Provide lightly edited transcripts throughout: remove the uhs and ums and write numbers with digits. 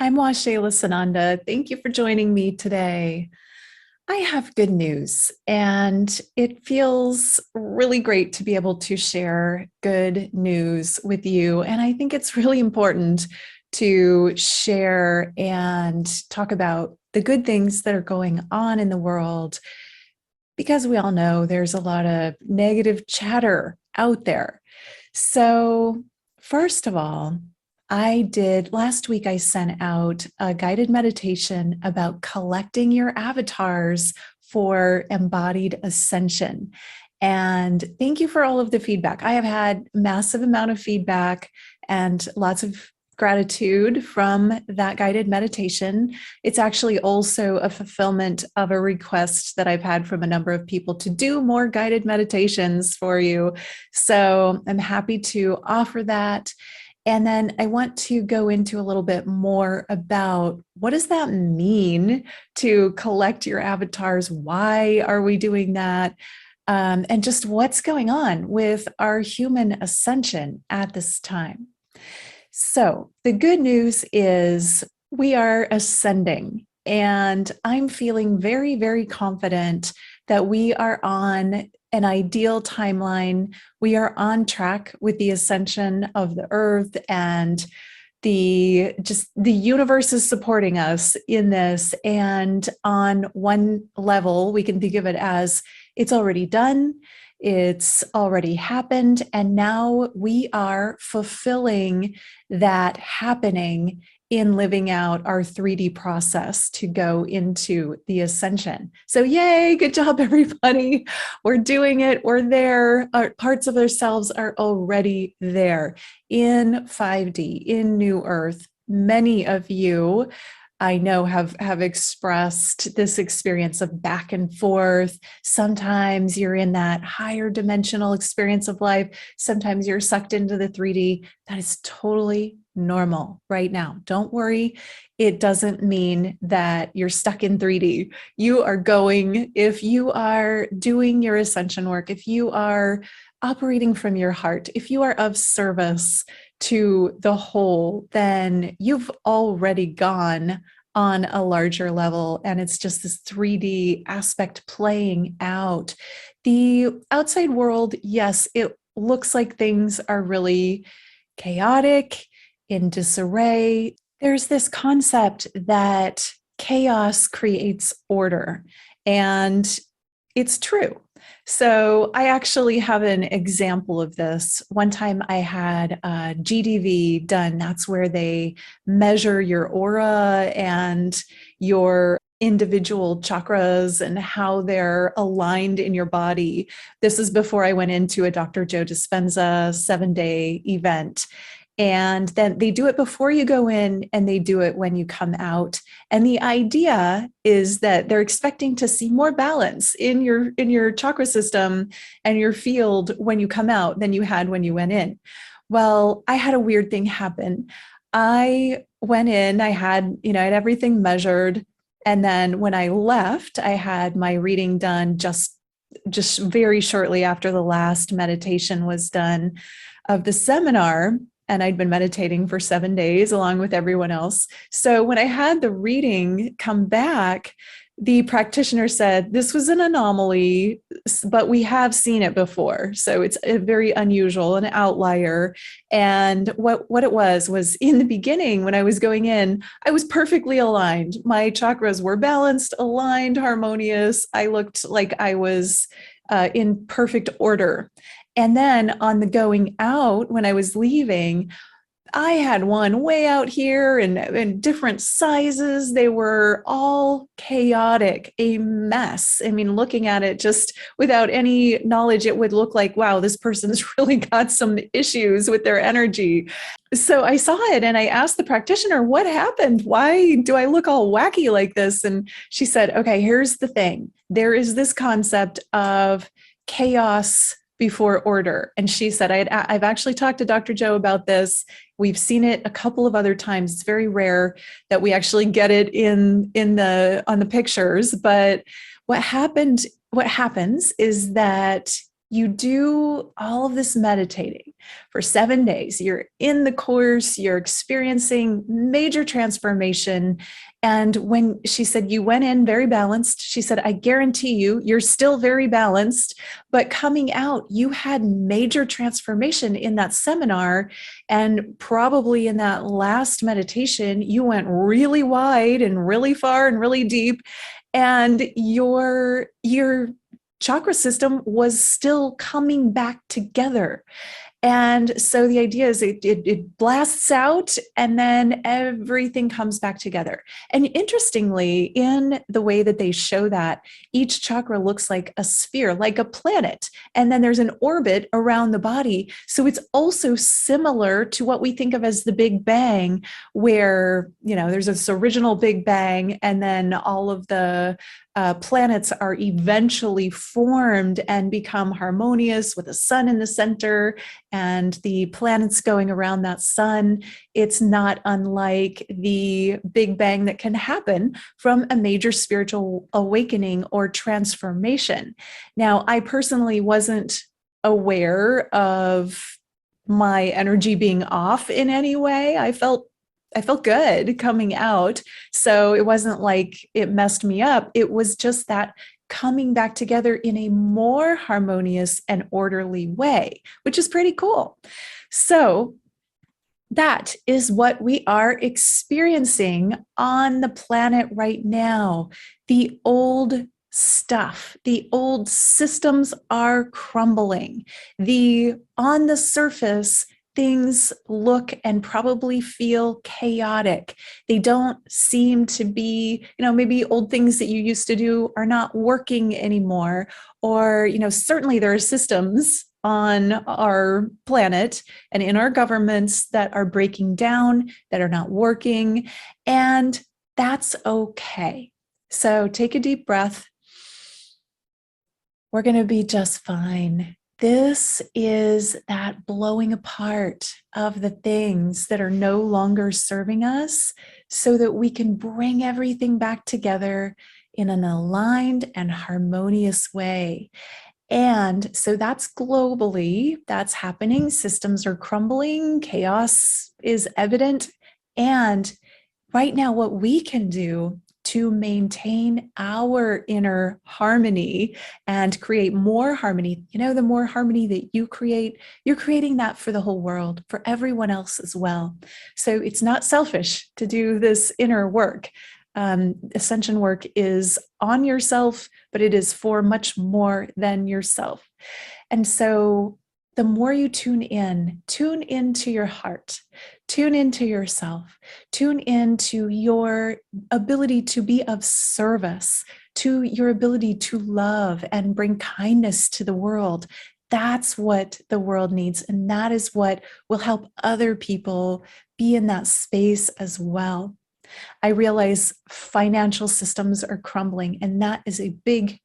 I'm Washayla Sananda. Thank you for joining me today. I have good news, and it feels really great to be able to share good news with you. And I think it's really important to share and talk about the good things that are going on in the world, because we all know there's a lot of negative chatter out there. So, first of all, last week, I sent out a guided meditation about collecting your avatars for Embodied Ascension. And thank you for all of the feedback. I have had massive amount of feedback and lots of gratitude from that guided meditation. It's actually also a fulfillment of a request that I've had from a number of people to do more guided meditations for you. So I'm happy to offer that. And then I want to go into a little bit more about what does that mean to collect your avatars? Why are we doing that? And just what's going on with our human ascension at this time. So the good news is we are ascending, and I'm feeling very, very confident that we are on an ideal timeline. We are on track with the ascension of the earth, and the universe is supporting us in this. And on one level, we can think of it as it's already done. It's already happened. And now we are fulfilling that happening in living out our 3D process to go into the ascension. So yay, good job, everybody. We're doing it. We're there. Our parts of ourselves are already there in 5D, in New Earth. Many of you I know have expressed this experience of back and forth. Sometimes you're in that higher dimensional experience of life. Sometimes you're sucked into the 3D. That is totally normal right now. Don't worry. It doesn't mean that you're stuck in 3D. You are going, if you are doing your ascension work, if you are operating from your heart, if you are of service to the whole, then you've already gone on a larger level. And it's just this 3D aspect playing out. The outside world, yes, it looks like things are really chaotic, in disarray. There's this concept that chaos creates order, and it's true. So I actually have an example of this. One time I had a GDV done. That's where they measure your aura and your individual chakras and how they're aligned in your body. This is before I went into a Dr. Joe Dispenza 7-day event. And then they do it before you go in, and they do it when you come out. And the idea is that they're expecting to see more balance in your chakra system and your field when you come out than you had when you went in. Well, I had a weird thing happen. I went in, I had everything measured. And then when I left, I had my reading done just very shortly after the last meditation was done of the seminar. And I'd been meditating for 7 days along with everyone else. So when I had the reading come back, the practitioner said, this was an anomaly, but we have seen it before. So it's a very unusual, an outlier. And what it was in the beginning, when I was going in, I was perfectly aligned. My chakras were balanced, aligned, harmonious. I looked like I was in perfect order. And then on the going out, when I was leaving, I had one way out here and different sizes. They were all chaotic, a mess. I mean, looking at it just without any knowledge, it would look like, wow, this person's really got some issues with their energy. So I saw it and I asked the practitioner, what happened? Why do I look all wacky like this? And she said, okay, here's the thing. There is this concept of chaos before order. And she said, I've actually talked to Dr. Joe about this. We've seen it a couple of other times. It's very rare that we actually get it on the pictures. But what happens is that you do all of this meditating for 7 days. You're in the course, you're experiencing major transformation. And when she said you went in very balanced, she said, I guarantee you, you're still very balanced, but coming out, you had major transformation in that seminar. And probably in that last meditation, you went really wide and really far and really deep. And your chakra system was still coming back together. And so the idea is it blasts out and then everything comes back together. And interestingly, in the way that they show that, each chakra looks like a sphere, like a planet. And then there's an orbit around the body. So it's also similar to what we think of as the Big Bang, where, there's this original Big Bang, and then all of the planets are eventually formed and become harmonious with the sun in the center and the planets going around that sun. It's not unlike the Big Bang that can happen from a major spiritual awakening or transformation. Now, I personally wasn't aware of my energy being off in any way. I felt good coming out. So it wasn't like it messed me up. It was just that coming back together in a more harmonious and orderly way, which is pretty cool. So that is what we are experiencing on the planet right now. The old stuff, the old systems are crumbling. On the surface, things look and probably feel chaotic. They don't seem to be, maybe old things that you used to do are not working anymore. Or, certainly there are systems on our planet and in our governments that are breaking down, that are not working. And that's okay. So take a deep breath. We're going to be just fine. This is that blowing apart of the things that are no longer serving us so that we can bring everything back together in an aligned and harmonious way. And so that's globally, that's happening. Systems are crumbling, chaos is evident. And right now, what we can do to maintain our inner harmony and create more harmony. The more harmony that you create, you're creating that for the whole world, for everyone else as well. So it's not selfish to do this inner work. Ascension work is on yourself, but it is for much more than yourself. And so the more you tune into your heart, tune into yourself, tune into your ability to be of service, to your ability to love and bring kindness to the world. That's what the world needs. And that is what will help other people be in that space as well. I realize financial systems are crumbling, and that is a big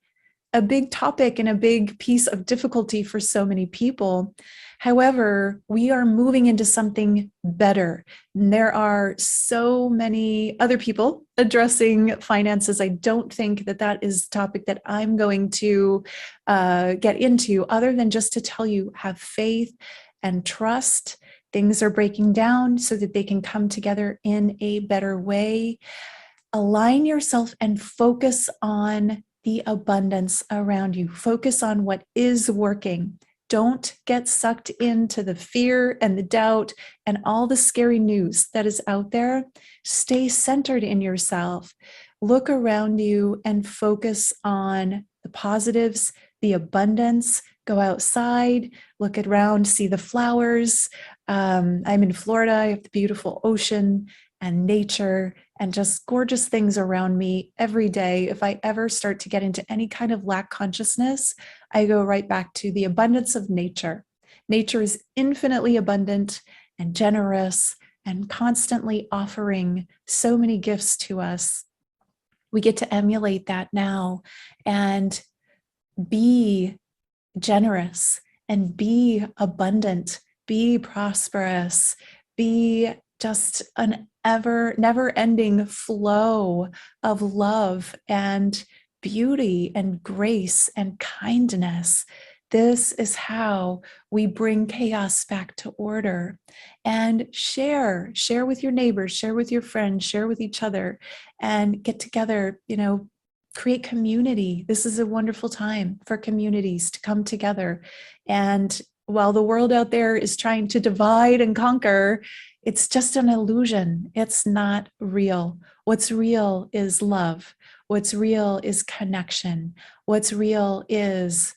topic and a big piece of difficulty for so many people. However, we are moving into something better. And there are so many other people addressing finances. I don't think that is a topic that I'm going to get into, other than just to tell you, have faith and trust. Things are breaking down so that they can come together in a better way. Align yourself and focus on the abundance around you. Focus on what is working. Don't get sucked into the fear and the doubt and all the scary news that is out there. Stay centered in yourself. Look around you and focus on the positives, the abundance. Go outside, look around, see the flowers. I'm in Florida. I have the beautiful ocean and nature and just gorgeous things around me every day. If I ever start to get into any kind of lack consciousness, I go right back to the abundance of nature. Nature is infinitely abundant and generous and constantly offering so many gifts to us. We get to emulate that now and be generous and be abundant, be prosperous, be just an never-ending flow of love and beauty and grace and kindness. This is how we bring chaos back to order. And share with your neighbors, share with your friends, share with each other, and get together, create community. This is a wonderful time for communities to come together. And while the world out there is trying to divide and conquer, it's just an illusion. It's not real. What's real is love. What's real is connection. What's real is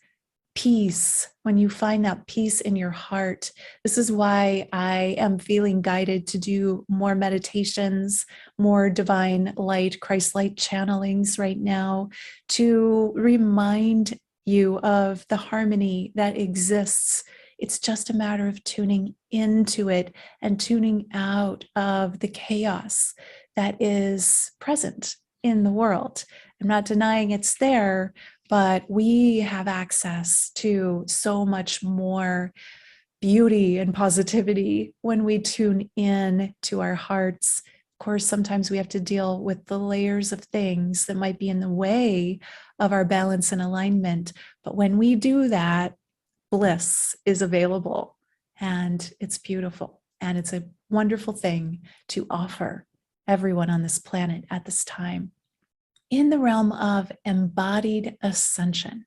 peace. When you find that peace in your heart. This is why I am feeling guided to do more meditations, more divine light, Christ light channelings right now, to remind you of the harmony that exists. It's just a matter of tuning into it and tuning out of the chaos that is present in the world. I'm not denying it's there, but we have access to so much more beauty and positivity when we tune in to our hearts. Of course, sometimes we have to deal with the layers of things that might be in the way of our balance and alignment. But when we do that, bliss is available, and it's beautiful. And it's a wonderful thing to offer everyone on this planet at this time. In the realm of embodied ascension,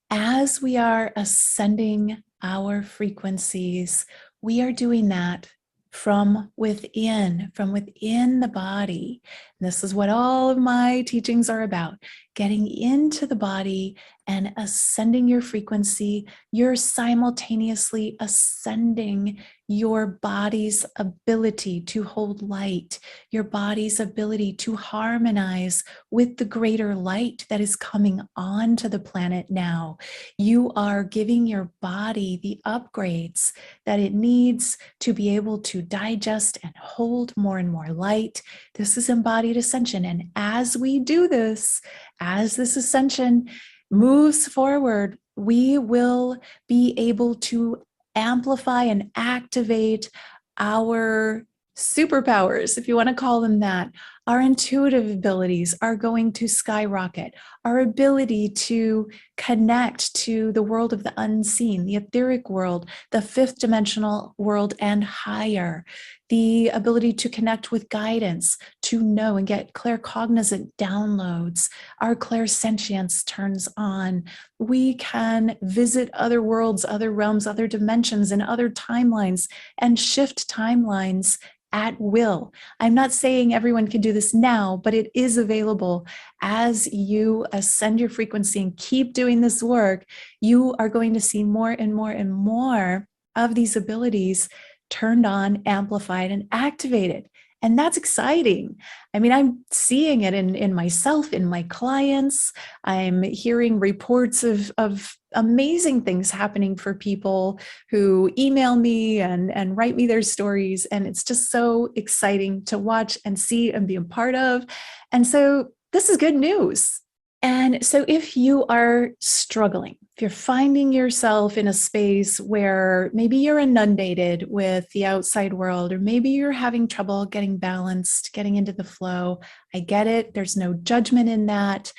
as we are ascending our frequencies, we are doing that from within the body. And this is what all of my teachings are about, getting into the body and ascending your frequency. You're simultaneously ascending your body's ability to hold light, your body's ability to harmonize with the greater light that is coming onto the planet now. You are giving your body the upgrades that it needs to be able to digest and hold more and more light. This is embodied ascension. And as we do this, as this ascension moves forward, we will be able to amplify and activate our superpowers, if you want to call them that. Our intuitive abilities are going to skyrocket. Our ability to connect to the world of the unseen, the etheric world, the fifth dimensional world and higher, the ability to connect with guidance, to know and get claircognizant downloads. Our clairsentience turns on. We can visit other worlds, other realms, other dimensions, and other timelines, and shift timelines at will. I'm not saying everyone can do this now, but it is available. As you ascend your frequency and keep doing this work, you are going to see more and more and more of these abilities turned on, amplified, and activated. And that's exciting. I mean, I'm seeing it in myself, in my clients. I'm hearing reports of amazing things happening for people who email me and write me their stories. And it's just so exciting to watch and see and be a part of. And so this is good news. And so if you are struggling, if you're finding yourself in a space where maybe you're inundated with the outside world, or maybe you're having trouble getting balanced, getting into the flow, I get it. There's no judgment in that.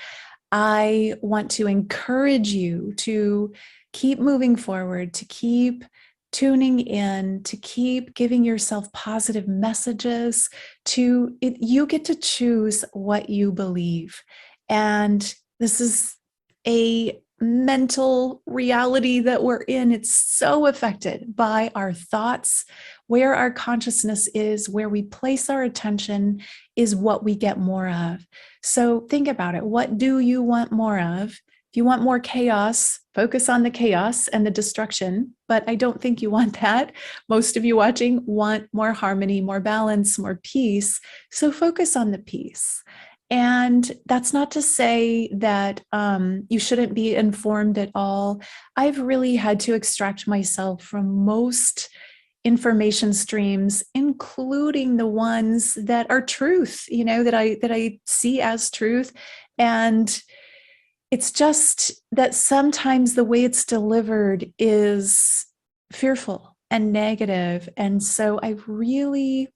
I want to encourage you to keep moving forward, to keep tuning in, to keep giving yourself positive messages. You get to choose what you believe. And this is a mental reality that we're in. It's so affected by our thoughts. Where our consciousness is, where we place our attention, is what we get more of. So think about it. What do you want more of? If you want more chaos, focus on the chaos and the destruction. But I don't think you want that. Most of you watching want more harmony, more balance, more peace. So focus on the peace. And that's not to say that you shouldn't be informed at all. I've really had to extract myself from most information streams, including the ones that are truth, that I see as truth. And it's just that sometimes the way it's delivered is fearful and negative. And so I really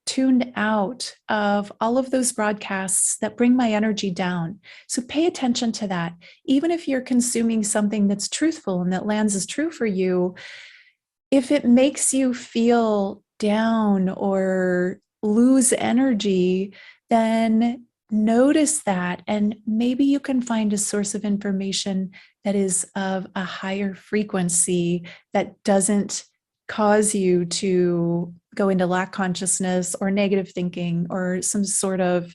tuned out of all of those broadcasts that bring my energy down. So pay attention to that. Even if you're consuming something that's truthful and that lands as true for you, if it makes you feel down or lose energy, then notice that. And maybe you can find a source of information that is of a higher frequency that doesn't cause you to go into lack consciousness or negative thinking or some sort of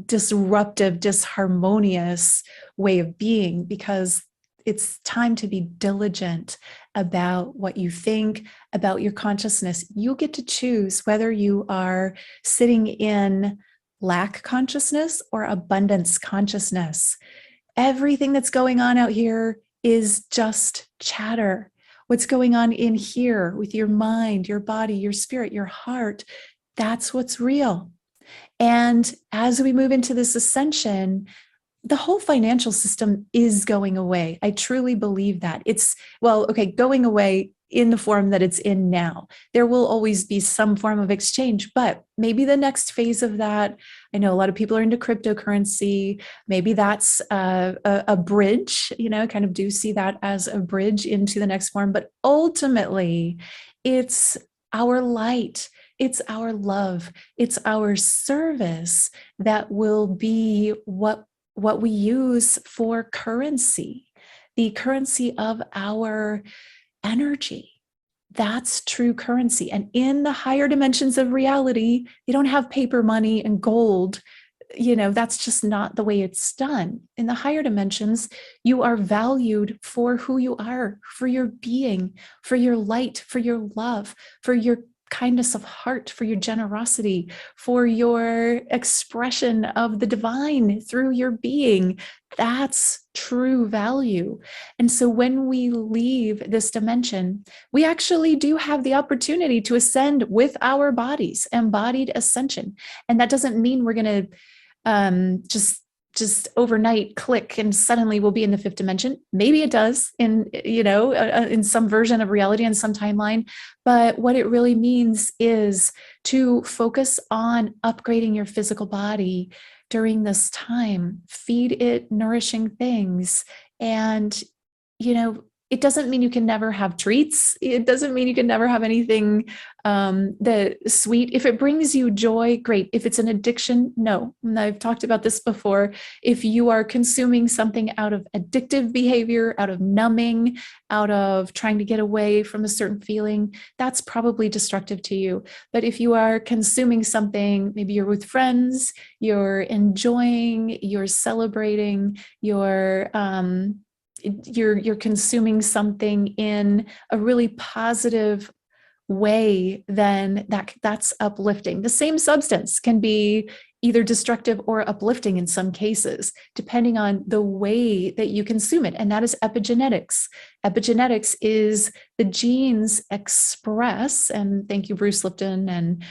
disruptive, disharmonious way of being, because it's time to be diligent about what you think, about your consciousness. You get to choose whether you are sitting in lack consciousness or abundance consciousness. Everything that's going on out here is just chatter. What's going on in here with your mind, your body, your spirit, your heart, that's what's real. And as we move into this ascension, the whole financial system is going away. I truly believe that. It's, well, okay, going away in the form that it's in now. There will always be some form of exchange, but maybe the next phase of that, I know a lot of people are into cryptocurrency. Maybe that's a bridge, kind of do see that as a bridge into the next form. But ultimately, it's our light. It's our love. It's our service that will be what we use for currency, the currency of our energy. That's true currency. And in the higher dimensions of reality, you don't have paper money and gold. That's just not the way it's done. In the higher dimensions, you are valued for who you are, for your being, for your light, for your love, for your kindness of heart, for your generosity, for your expression of the divine through your being. That's true value. And so when we leave this dimension, we actually do have the opportunity to ascend with our bodies, embodied ascension. And that doesn't mean we're going to just overnight click and suddenly we'll be in the fifth dimension. Maybe it does in some version of reality and some timeline. But what it really means is to focus on upgrading your physical body during this time, feed it nourishing things. And, it doesn't mean you can never have treats. It doesn't mean you can never have anything that sweet. If it brings you joy, great. If it's an addiction, no. And I've talked about this before. If you are consuming something out of addictive behavior, out of numbing, out of trying to get away from a certain feeling, that's probably destructive to you. But if you are consuming something, maybe you're with friends, you're enjoying, you're celebrating, you're consuming something in a really positive way, then that's uplifting. The same substance can be either destructive or uplifting in some cases, depending on the way that you consume it. And that is epigenetics. Epigenetics is the genes express, and thank you, Bruce Lipton and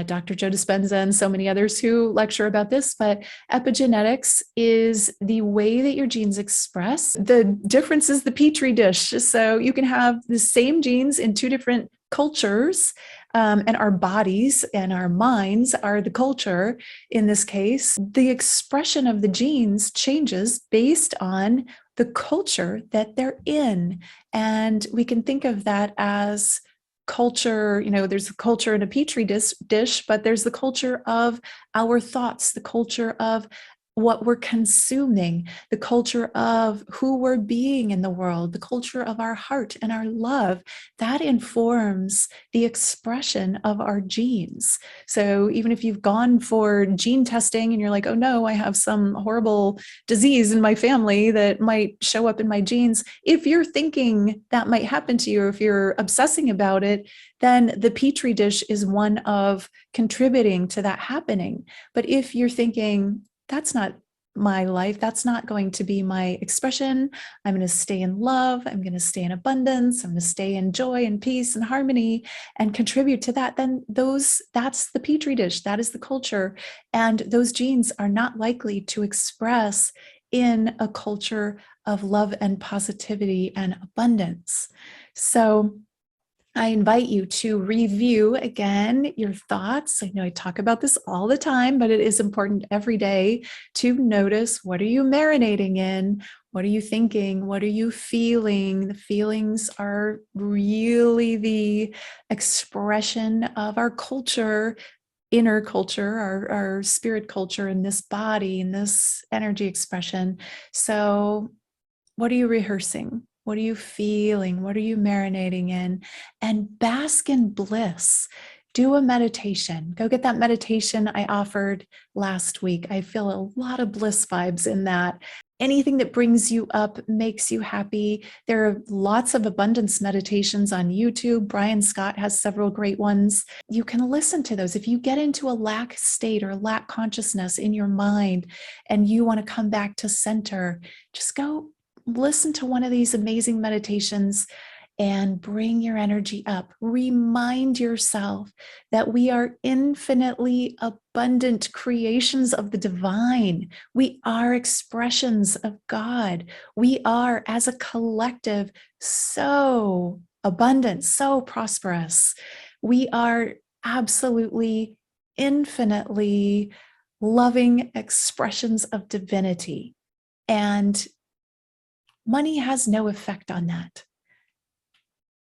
Dr. Joe Dispenza and so many others who lecture about this, but epigenetics is the way that your genes express. The difference is the petri dish. So you can have the same genes in two different cultures, and our bodies and our minds are the culture. In this case, the expression of the genes changes based on the culture that they're in. And we can think of that as culture. There's a culture in a petri dish, but there's the culture of our thoughts, the culture of what we're consuming, the culture of who we're being in the world, the culture of our heart and our love. That informs the expression of our genes. So even if you've gone for gene testing and you're like, oh no, I have some horrible disease in my family that might show up in my genes, if you're thinking that might happen to you, or if you're obsessing about it, then the petri dish is one of contributing to that happening. But if you're thinking, that's not my life, that's not going to be my expression, I'm going to stay in love, I'm going to stay in abundance, I'm going to stay in joy and peace and harmony and contribute to that, then that's the petri dish, that is the culture. And those genes are not likely to express in a culture of love and positivity and abundance. So I invite you to review again your thoughts. I know I talk about this all the time, but it is important every day to notice, what are you marinating in? What are you thinking? What are you feeling? The feelings are really the expression of our culture, inner culture, our spirit culture in this body, in this energy expression. So what are you rehearsing? What are you feeling? What are you marinating in? And bask in bliss. Do a meditation. Go get that meditation I offered last week. I feel a lot of bliss vibes in that. Anything that brings you up, makes you happy. There are lots of abundance meditations on YouTube. Brian Scott has several great ones. You can listen to those. If you get into a lack state or lack consciousness in your mind and you want to come back to center, just go listen to one of these amazing meditations and bring your energy up. Remind yourself that we are infinitely abundant creations of the divine. We are expressions of God. We are, as a collective, so abundant, so prosperous. We are absolutely, infinitely loving expressions of divinity. And money has no effect on that.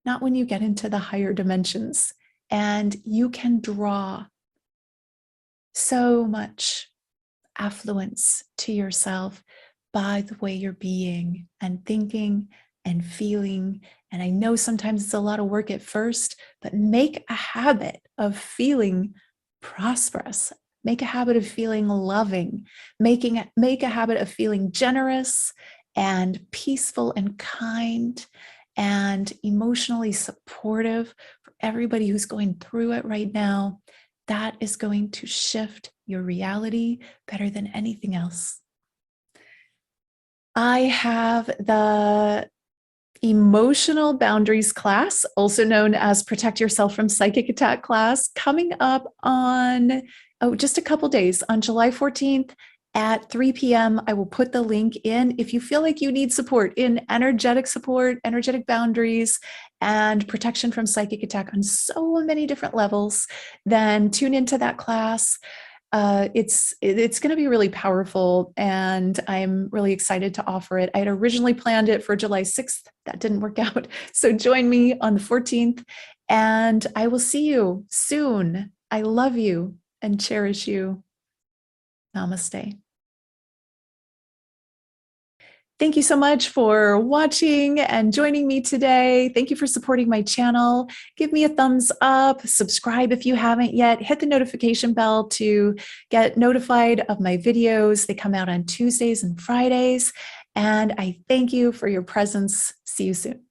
Not when you get into the higher dimensions, and you can draw so much affluence to yourself by the way you're being and thinking and feeling. And I know sometimes it's a lot of work at first, but make a habit of feeling prosperous. Make a habit of feeling loving, make a habit of feeling generous and peaceful and kind and emotionally supportive for everybody who's going through it right now. That is going to shift your reality better than anything else. I have the emotional boundaries class, also known as Protect Yourself from Psychic Attack class, coming up on, just a couple days, on July 14th at 3 p.m. I will put the link in. If you feel like you need support in energetic support, energetic boundaries, and protection from psychic attack on so many different levels, then tune into that class. It's going to be really powerful, and I'm really excited to offer it. I had originally planned it for July 6th. That didn't work out. So join me on the 14th, and I will see you soon. I love you and cherish you. Namaste. Thank you so much for watching and joining me today. Thank you for supporting my channel. Give me a thumbs up, subscribe if you haven't yet, hit the notification bell to get notified of my videos. They come out on Tuesdays and Fridays. And I thank you for your presence. See you soon.